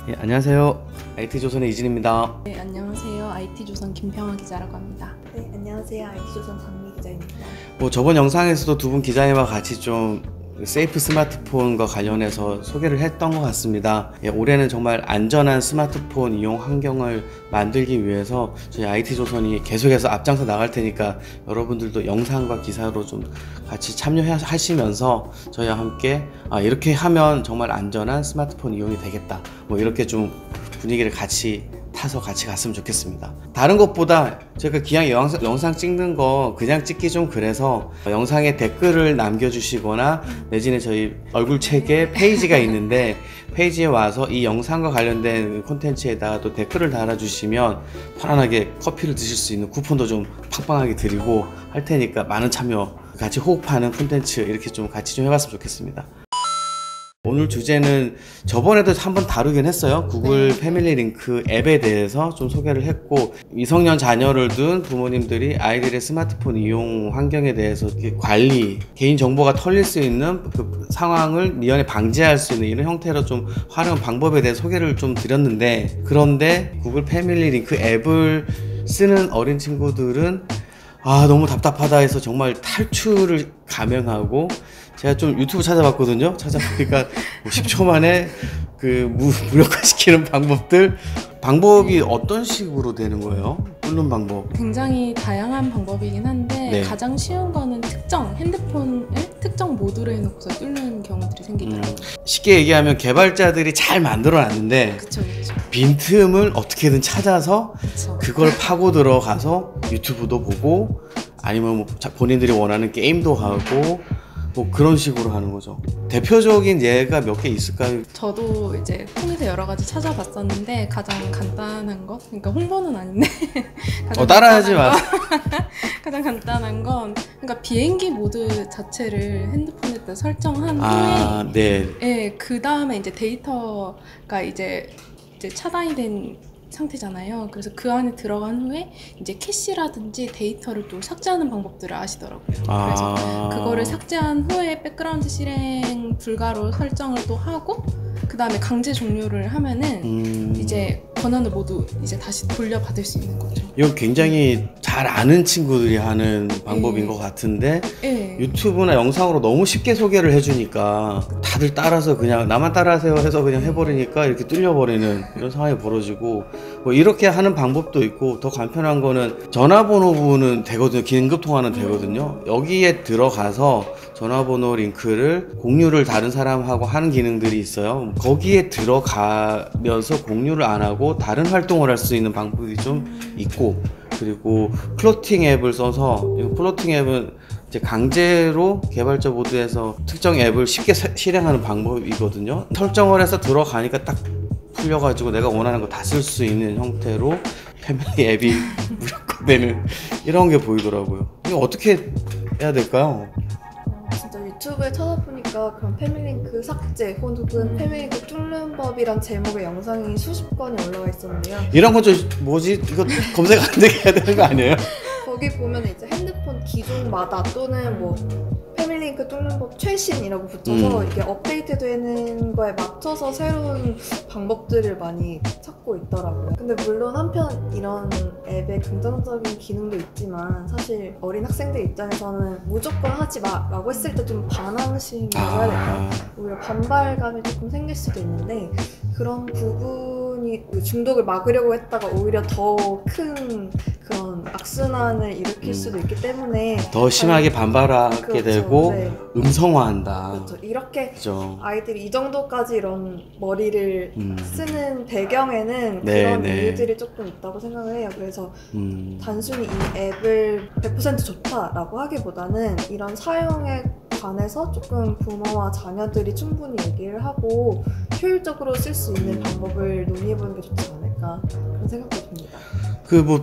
예, 안녕하세요. IT조선의 이진입니다. 네, 안녕하세요. IT조선 김평화 기자라고 합니다. 네, 안녕하세요. IT조선 강미 기자입니다. 저번 영상에서도 두 분 기자님과 같이 좀 세이프 스마트폰과 관련해서 소개를 했던 것 같습니다. 예, 올해는 정말 안전한 스마트폰 이용 환경을 만들기 위해서 저희 IT조선이 계속해서 앞장서 나갈 테니까 여러분들도 영상과 기사로 좀 같이 참여하시면서 저희와 함께 이렇게 하면 정말 안전한 스마트폰 이용이 되겠다, 이렇게 좀 분위기를 같이 타서 같이 갔으면 좋겠습니다. 다른 것보다 제가 기왕 영상 찍는 거 그냥 찍기 좀 그래서 영상에 댓글을 남겨주시거나 내지는 저희 얼굴책에 페이지가 있는데 페이지에 와서 이 영상과 관련된 콘텐츠에다가 또 댓글을 달아주시면 편안하게 커피를 드실 수 있는 쿠폰도 좀 팡팡하게 드리고 할 테니까 많은 참여, 같이 호흡하는 콘텐츠 이렇게 좀 같이 좀 해봤으면 좋겠습니다. 오늘 주제는 저번에도 한번 다루긴 했어요. 구글 패밀리 링크 앱에 대해서 좀 소개를 했고, 미성년 자녀를 둔 부모님들이 아이들의 스마트폰 이용 환경에 대해서 관리, 개인정보가 털릴 수 있는 그 상황을 미연에 방지할 수 있는 이런 형태로 좀 활용한 방법에 대해 소개를 좀 드렸는데, 그런데 구글 패밀리 링크 앱을 쓰는 어린 친구들은 너무 답답하다 해서 정말 탈출을 감행하고, 제가 좀 유튜브 찾아봤거든요. 찾아보니까 10초 만에 그 무력화시키는 방법이 어떤 식으로 되는 거예요? 뚫는 방법. 굉장히 다양한 방법이긴 한데 네. 가장 쉬운 거는 핸드폰을 특정 모드로 해놓고서 뚫는 경우들이 생기더라고요. 쉽게 얘기하면 개발자들이 잘 만들어 놨는데 그쵸. 빈틈을 어떻게든 찾아서 그쵸. 그걸 파고 들어가서 유튜브도 보고 아니면 본인들이 원하는 게임도 하고 그런 식으로 하는 거죠. 대표적인 예가 몇 개 있을까요? 저도 이제 통해서 여러 가지 찾아봤었는데 가장 간단한 것, 그러니까 홍보는 아닌데 따라하지 마. 가장 간단한 건, 그러니까 비행기 모드 자체를 핸드폰에다 설정한 후에 네. 그 다음에 이제 데이터가 이제 차단이 된 상태잖아요. 그래서 그 안에 들어간 후에 이제 캐시라든지 데이터를 또 삭제하는 방법들을 아시더라고요. 그래서 그거를 삭제한 후에 백그라운드 실행 불가로 설정을 또 하고, 그 다음에 강제 종료를 하면은 이제 권한을 모두 이제 다시 돌려받을 수 있는 거죠. 이건 굉장히 잘 아는 친구들이 하는 방법인 것 같은데 유튜브나 영상으로 너무 쉽게 소개를 해주니까 다들 따라서 그냥 나만 따라하세요 해서 그냥 해버리니까 이렇게 뚫려버리는 이런 상황이 벌어지고, 이렇게 하는 방법도 있고, 더 간편한 거는 전화번호부는 되거든요. 긴급통화는 되거든요. 여기에 들어가서 전화번호 링크를 공유를 다른 사람하고 하는 기능들이 있어요. 거기에 들어가면서 공유를 안 하고 다른 활동을 할 수 있는 방법이 좀 있고, 그리고 플로팅 앱을 써서, 이 플로팅 앱은 이제 강제로 개발자 모드에서 특정 앱을 쉽게 실행하는 방법이거든요. 설정을 해서 들어가니까 딱 풀려가지고 내가 원하는 거 다 쓸 수 있는 형태로 패밀리 앱이 무력화되는 이런 게 보이더라고요. 이거 어떻게 해야 될까요? 진짜 유튜브에 찾아보니까 그런 패밀링크 삭제 혹은 패밀링크 뚫는 법이란 제목의 영상이 수십 건이 올라와 있었는데요. 이런 건 이거 검색 안 되게 해야 되는 거 아니에요? 거기 보면 이제 핸드폰 기종마다 또는 패밀링크 뚫는 법 최신이라고 붙여서 이게 업데이트되는 거에 맞춰서 새로운 방법들을 많이 찾고 있더라고요. 근데 물론 한편 이런 앱의 긍정적인 기능도 있지만, 사실 어린 학생들 입장에서는 무조건 하지 마 라고 했을 때 좀 반항심이라고 해야 될까요? 오히려 반발감이 조금 생길 수도 있는데, 그런 부분이 중독을 막으려고 했다가 오히려 더 큰 그런 악순환을 일으킬 수도 있기 때문에 더 심하게 반발하게 그렇죠. 되고 음성화한다. 그렇죠. 이렇게 그렇죠. 아이들이 이 정도까지 이런 머리를 쓰는 배경에는 네, 그런 네. 이유들이 조금 있다고 생각을 해요. 그래서 단순히 이 앱을 100% 좋다라고 하기보다는 이런 사용에 관해서 조금 부모와 자녀들이 충분히 얘기를 하고 효율적으로 쓸 수 있는 방법을 논의해보는 게 좋지 않을까, 그런 생각도 듭니다.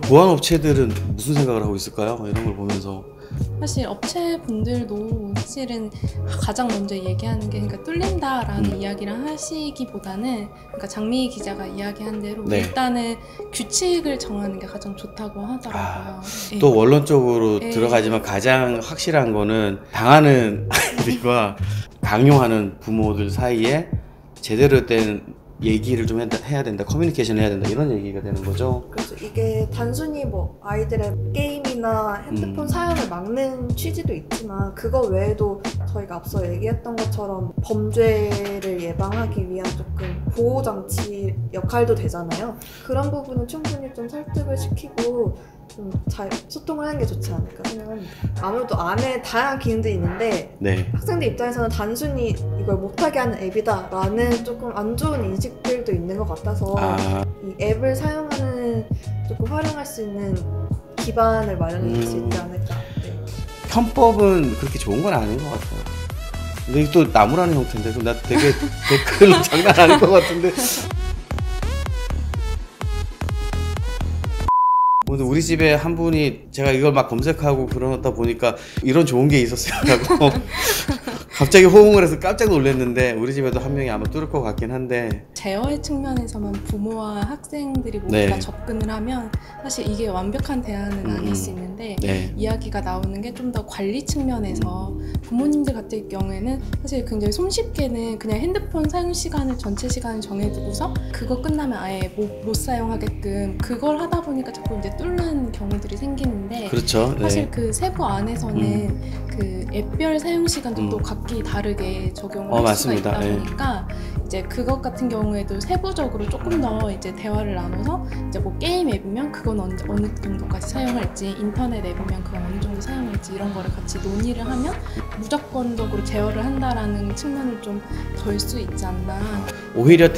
보안 업체들은 무슨 생각을 하고 있을까요? 이런 걸 보면서. 사실 업체분들도 사실은 가장 먼저 얘기하는 게, 그러니까 뚫린다라는 이야기를 하시기보다는, 그러니까 장미 기자가 이야기한 대로 일단은 규칙을 정하는 게 가장 좋다고 하더라고요. 또 원론적으로 들어가지만 가장 확실한 거는 당하는 아이들과 강요하는 부모들 사이에 제대로 된 얘기를 좀 해야 된다, 커뮤니케이션을 해야 된다 이런 얘기가 되는 거죠. 그렇죠. 이게 단순히 뭐 아이들의 게임이나 핸드폰 사용을 막는 취지도 있지만 그거 외에도 저희가 앞서 얘기했던 것처럼 범죄를 예방하기 위한 조금 보호장치 역할도 되잖아요. 그런 부분은 충분히 좀 설득을 시키고 좀 잘 소통을 하는 게 좋지 않을까 생각합니다. 아무래도 안에 다양한 기능들이 있는데 네. 학생들 입장에서는 단순히 이걸 못하게 하는 앱이다 라는 조금 안 좋은 인식들도 있는 것 같아서 이 앱을 사용하는 조금 활용할 수 있는 기반을 마련해 줄 수 있지 않을까. 네. 편법은 그렇게 좋은 건 아닌 것 같아요. 근데 이게 또 나무라는 형태인데 나 되게 댓글로 장난 아닐 것 같은데. 오늘 우리 집에 한 분이 제가 이걸 막 검색하고 그러다 보니까 이런 좋은 게 있었어요 라고 갑자기 호응을 해서 깜짝 놀랐는데 우리 집에도 한 명이 아마 뚫을 것 같긴 한데 제어의 측면에서만 부모와 학생들이 모두가 네. 접근을 하면 사실 이게 완벽한 대안은 아닐 수 있는데 네. 이야기가 나오는 게 좀 더 관리 측면에서 부모님들 같은 경우에는 사실 굉장히 손쉽게는 그냥 핸드폰 사용 시간을 전체 시간을 정해두고서 그거 끝나면 아예 못 사용하게끔 그걸 하다 보니까 자꾸 이제 뚫는 경우들이 생기는데 그렇죠. 사실 네. 그 세부 안에서는 그 앱별 사용 시간도 또 각기 다르게 적용을 할 맞습니다. 수가 있다 네. 보니까 이제 그것 같은 경우에도 세부적으로 조금 더 이제 대화를 나눠서 이제 뭐 게임 앱이면 그건 어느 정도까지 사용할지 인터넷 앱이면 그건 어느 정도 사용할지 이런 거를 같이 논의를 하면 무조건적으로 제어를 한다라는 측면을 좀 덜 수 있지 않나. 오히려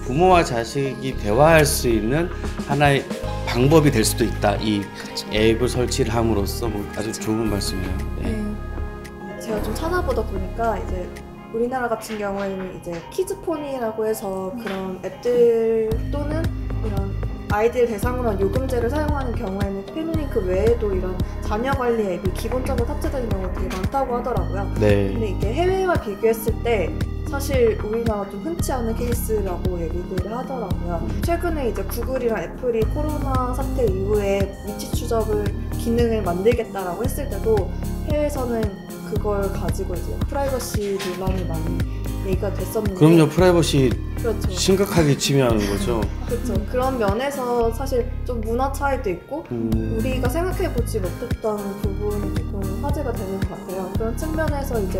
부모와 자식이 대화할 수 있는 하나의 방법이 될 수도 있다. 이 그쵸. 앱을 설치를 함으로써 뭐 아주 좋은 말씀이에요. 네. 네. 제가 좀 찾아보다 보니까 이제 우리나라 같은 경우에는 이제 키즈폰이라고 해서 그런 앱들 또는 이런 아이들 대상으로 한 요금제를 사용하는 경우에는 패밀링크 외에도 이런 자녀 관리 앱이 기본적으로 탑재되는 경우가 되게 많다고 하더라고요. 네. 근데 이게 해외와 비교했을 때 사실 우리나라 좀 흔치 않은 케이스라고 얘기들을 하더라고요. 최근에 이제 구글이랑 애플이 코로나 사태 이후에 위치 추적을 기능을 만들겠다라고 했을 때도 해외에서는 그걸 가지고 이제 프라이버시 논란이 많이 얘기가 됐었는데. 그럼요. 프라이버시 그렇죠. 심각하게 침해하는 거죠. 그렇죠. 그런 면에서 사실 좀 문화 차이도 있고 우리가 생각해보지 못했던 부분이 조금 화제가 되는 것 같아요. 그런 측면에서 이제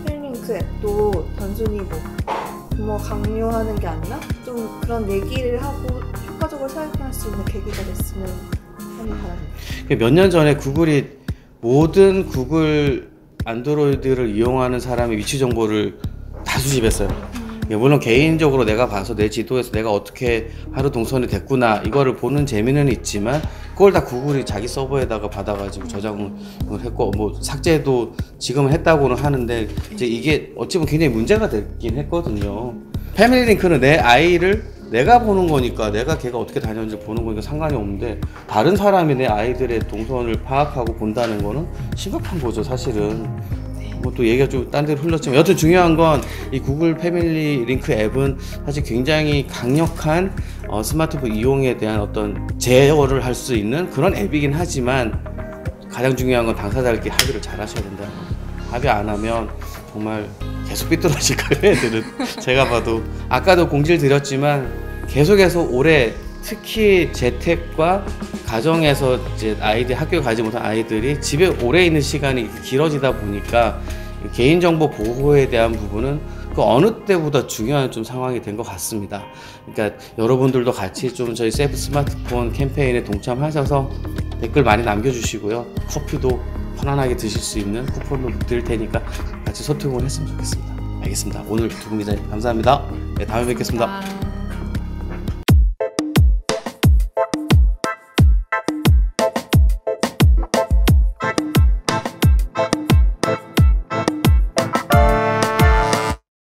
패밀링크 앱도 단순히 뭐 부모 강요하는 게 아니라 좀 그런 얘기를 하고 효과적으로 사용할 수 있는 계기가 됐으면 하는 바람입니다. 몇 년 전에 구글이 모든 구글 안드로이드를 이용하는 사람의 위치 정보를 다 수집했어요. 물론 개인적으로 내가 봐서 내 지도에서 내가 어떻게 하루 동선이 됐구나 이거를 보는 재미는 있지만 그걸 다 구글이 자기 서버에다가 받아가지고 저장을 했고 뭐 삭제도 지금은 했다고는 하는데 이제 이게 어찌 보면 굉장히 문제가 되긴 했거든요. 패밀리링크는 내 아이를 내가 보는 거니까 내가 걔가 어떻게 다녔는지 보는 거니까 상관이 없는데 다른 사람이 내 아이들의 동선을 파악하고 본다는 거는 심각한 거죠 사실은. 뭐 또 얘기가 좀 딴 데로 흘렀지만 여튼 중요한 건 이 구글 패밀리 링크 앱은 사실 굉장히 강력한 스마트폰 이용에 대한 어떤 제어를 할 수 있는 그런 앱이긴 하지만 가장 중요한 건 당사자들끼리 합의를 잘 하셔야 된다는 거죠. 합의 안 하면 정말 계속 삐뚤어질 거예요 애들은. 제가 봐도 아까도 공지를 드렸지만 계속해서 올해 특히 재택과 가정에서 이제 아이들 학교에 가지 못한 아이들이 집에 오래 있는 시간이 길어지다 보니까 개인정보 보호에 대한 부분은 그 어느 때보다 중요한 좀 상황이 된 것 같습니다. 그러니까 여러분들도 같이 좀 저희 세이프 스마트폰 캠페인에 동참하셔서 댓글 많이 남겨주시고요. 커피도 편안하게 드실 수 있는 쿠폰도 드릴 테니까 같이 소통을 했으면 좋겠습니다. 알겠습니다. 오늘 두 분 기자님 감사합니다. 네, 다음에 뵙겠습니다.